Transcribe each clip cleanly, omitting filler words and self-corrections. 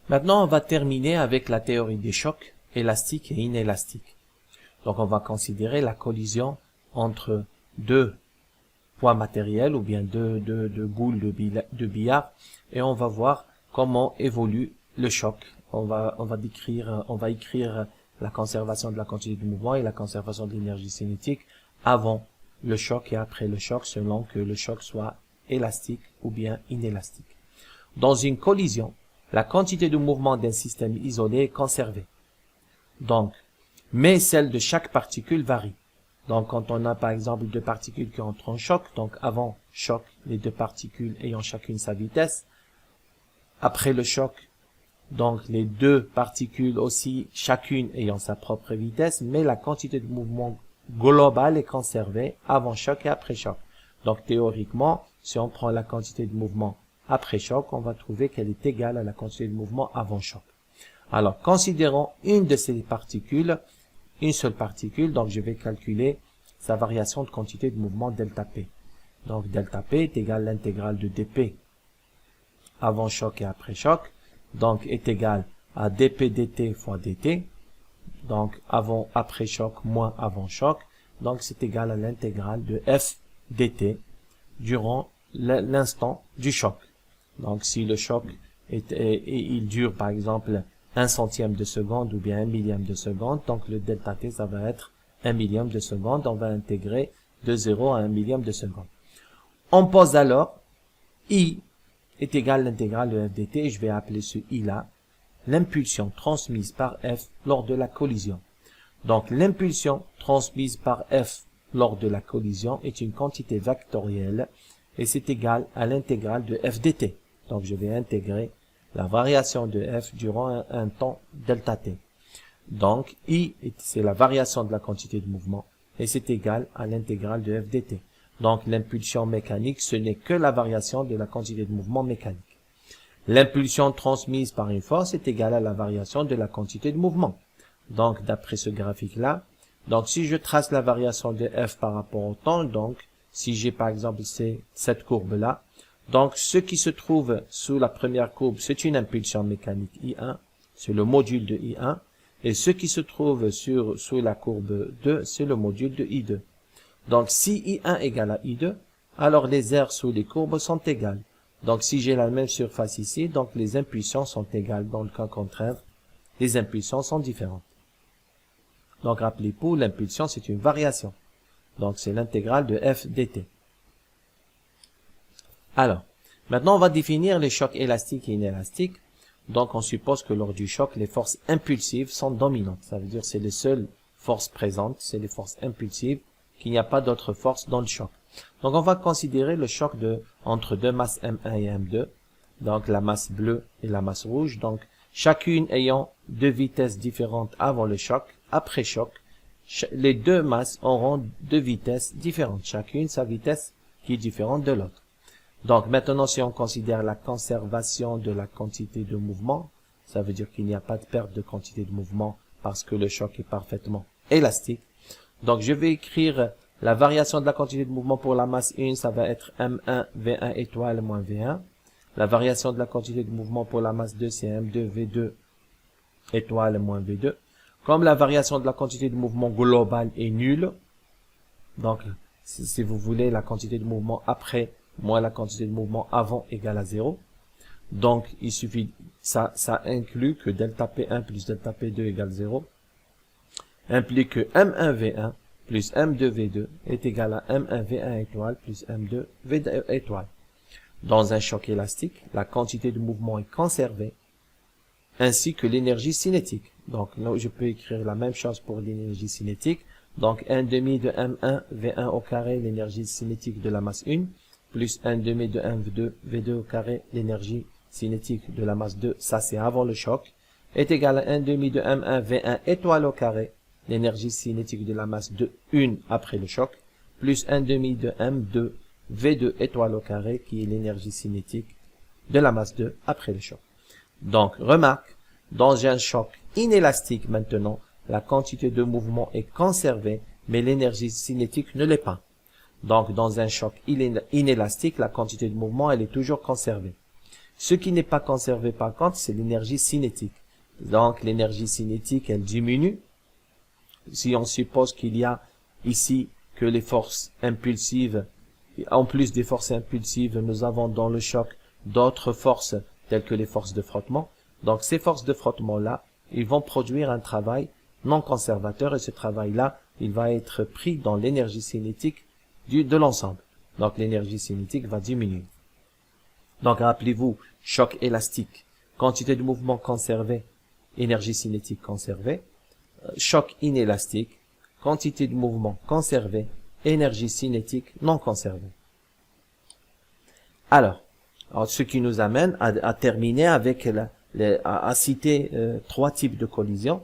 Maintenant, on va terminer avec la théorie des chocs élastiques et inélastiques. Donc, on va considérer la collision entre deux poids matériels ou bien deux boules de billard et on va voir comment évolue le choc. On va écrire la conservation de la quantité de mouvement et la conservation de l'énergie cinétique avant le choc et après le choc selon que le choc soit élastique ou bien inélastique. Dans une collision, la quantité de mouvement d'un système isolé est conservée. Donc, mais celle de chaque particule varie. Donc, quand on a par exemple deux particules qui entrent en choc, donc avant choc, les deux particules ayant chacune sa vitesse. Après le choc, donc les deux particules aussi, chacune ayant sa propre vitesse, mais la quantité de mouvement globale est conservée avant choc et après choc. Donc, théoriquement, si on prend la quantité de mouvement après choc, on va trouver qu'elle est égale à la quantité de mouvement avant choc. Alors, considérons une de ces particules, une seule particule, donc je vais calculer sa variation de quantité de mouvement delta P. Donc, delta P est égal à l'intégrale de dP avant choc et après choc, donc est égal à dP dt fois dt, donc après choc moins avant choc, donc c'est égal à l'intégrale de f dt durant l'instant du choc. Donc, si le choc il dure par exemple 1 centième de seconde ou bien 1 millième de seconde, donc le delta t ça va être 1 millième de seconde, on va intégrer de 0 à 1 millième de seconde. On pose alors I est égal à l'intégrale de f dt, et je vais appeler ce I là l'impulsion transmise par F lors de la collision. Donc l'impulsion transmise par F lors de la collision est une quantité vectorielle et c'est égal à l'intégrale de f dt. Donc je vais intégrer la variation de f durant un temps delta t. Donc I c'est la variation de la quantité de mouvement et c'est égal à l'intégrale de f dt. Donc l'impulsion mécanique ce n'est que la variation de la quantité de mouvement mécanique. L'impulsion transmise par une force est égale à la variation de la quantité de mouvement. Donc d'après ce graphique là, donc si je trace la variation de f par rapport au temps, donc si j'ai par exemple cette courbe là, donc ce qui se trouve sous la première courbe, c'est une impulsion mécanique I1, c'est le module de I1, et ce qui se trouve sous la courbe 2, c'est le module de I2. Donc si I1 égale à I2, alors les aires sous les courbes sont égales. Donc si j'ai la même surface ici, donc les impulsions sont égales. Dans le cas contraire, les impulsions sont différentes. Donc rappelez-vous, l'impulsion c'est une variation. Donc c'est l'intégrale de f dt. Alors, maintenant on va définir les chocs élastiques et inélastiques. Donc on suppose que lors du choc, les forces impulsives sont dominantes. Ça veut dire c'est les seules forces présentes, c'est les forces impulsives, qu'il n'y a pas d'autres forces dans le choc. Donc on va considérer le choc entre deux masses M1 et M2, donc la masse bleue et la masse rouge, donc chacune ayant deux vitesses différentes avant le choc. Après choc, les deux masses auront deux vitesses différentes, chacune sa vitesse qui est différente de l'autre. Donc maintenant, si on considère la conservation de la quantité de mouvement, ça veut dire qu'il n'y a pas de perte de quantité de mouvement parce que le choc est parfaitement élastique. Donc je vais écrire la variation de la quantité de mouvement pour la masse 1, ça va être M1 V1 étoile moins V1. La variation de la quantité de mouvement pour la masse 2, c'est M2 V2 étoile moins V2. Comme la variation de la quantité de mouvement globale est nulle, donc si vous voulez la quantité de mouvement après moins la quantité de mouvement avant égale à 0, donc il suffit, ça inclut que delta P1 plus delta P2 égale 0, implique que M1 V1 plus M2 V2 est égal à M1 V1 étoile plus M2 V2 étoile. Dans un choc élastique, la quantité de mouvement est conservée, ainsi que l'énergie cinétique. Donc là, je peux écrire la même chose pour l'énergie cinétique. Donc 1 demi de M1 V1 au carré, l'énergie cinétique de la masse 1, plus 1 demi de M2 V2 au carré, l'énergie cinétique de la masse 2, ça c'est avant le choc, est égal à 1 demi de M1 V1 étoile au carré, l'énergie cinétique de la masse 2, 1 après le choc, plus 1 demi de M2 V2 étoile au carré, qui est l'énergie cinétique de la masse 2 après le choc. Donc, remarque, dans un choc inélastique maintenant, la quantité de mouvement est conservée, mais l'énergie cinétique ne l'est pas. Donc, dans un choc inélastique, la quantité de mouvement, elle est toujours conservée. Ce qui n'est pas conservé par contre, c'est l'énergie cinétique. Donc l'énergie cinétique, elle diminue. Si on suppose qu'il y a ici que les forces impulsives, en plus des forces impulsives, nous avons dans le choc d'autres forces telles que les forces de frottement. Donc ces forces de frottement-là, ils vont produire un travail non conservateur et ce travail-là, il va être pris dans l'énergie cinétique de l'ensemble. Donc l'énergie cinétique va diminuer. Donc rappelez-vous, choc élastique, quantité de mouvement conservée, énergie cinétique conservée. Choc inélastique, quantité de mouvement conservée, énergie cinétique non conservée. Alors ce qui nous amène à terminer avec à citer trois types de collisions.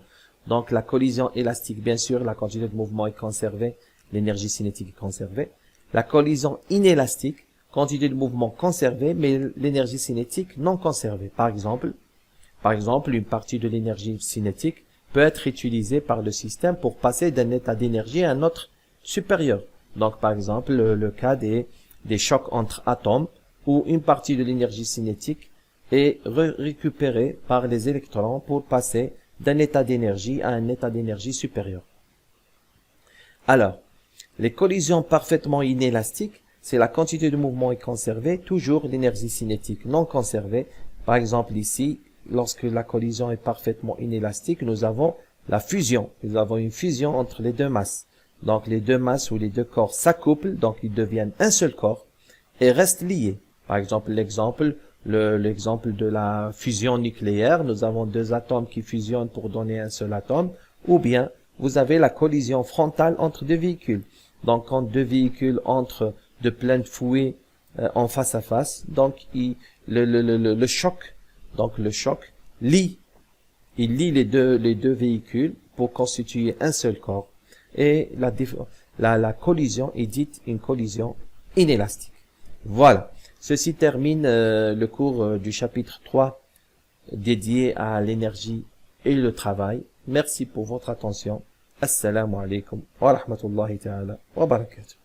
Donc la collision élastique, bien sûr, la quantité de mouvement est conservée, l'énergie cinétique est conservée. La collision inélastique, quantité de mouvement conservée, mais l'énergie cinétique non conservée. Par exemple, une partie de l'énergie cinétique peut être utilisée par le système pour passer d'un état d'énergie à un autre supérieur. Donc, par exemple, le cas des chocs entre atomes, où une partie de l'énergie cinétique est récupérée par les électrons pour passer d'un état d'énergie à un état d'énergie supérieur. Alors, les collisions parfaitement inélastiques, c'est la quantité de mouvement est conservée, toujours l'énergie cinétique non conservée. Par exemple ici, lorsque la collision est parfaitement inélastique, nous avons la fusion. Nous avons une fusion entre les deux masses. Donc les deux masses ou les deux corps s'accouplent, donc ils deviennent un seul corps et restent liés. Par exemple, l'exemple de la fusion nucléaire, nous avons deux atomes qui fusionnent pour donner un seul atome, ou bien vous avez la collision frontale entre deux véhicules. Donc quand deux véhicules entrent de plein fouet en face à face, donc le choc lie les deux véhicules pour constituer un seul corps. Et la collision est dite une collision inélastique. Voilà. Ceci termine le cours du chapitre 3 dédié à l'énergie et le travail. Merci pour votre attention. Assalamu alaikum wa rahmatullahi ta'ala wa barakatuh.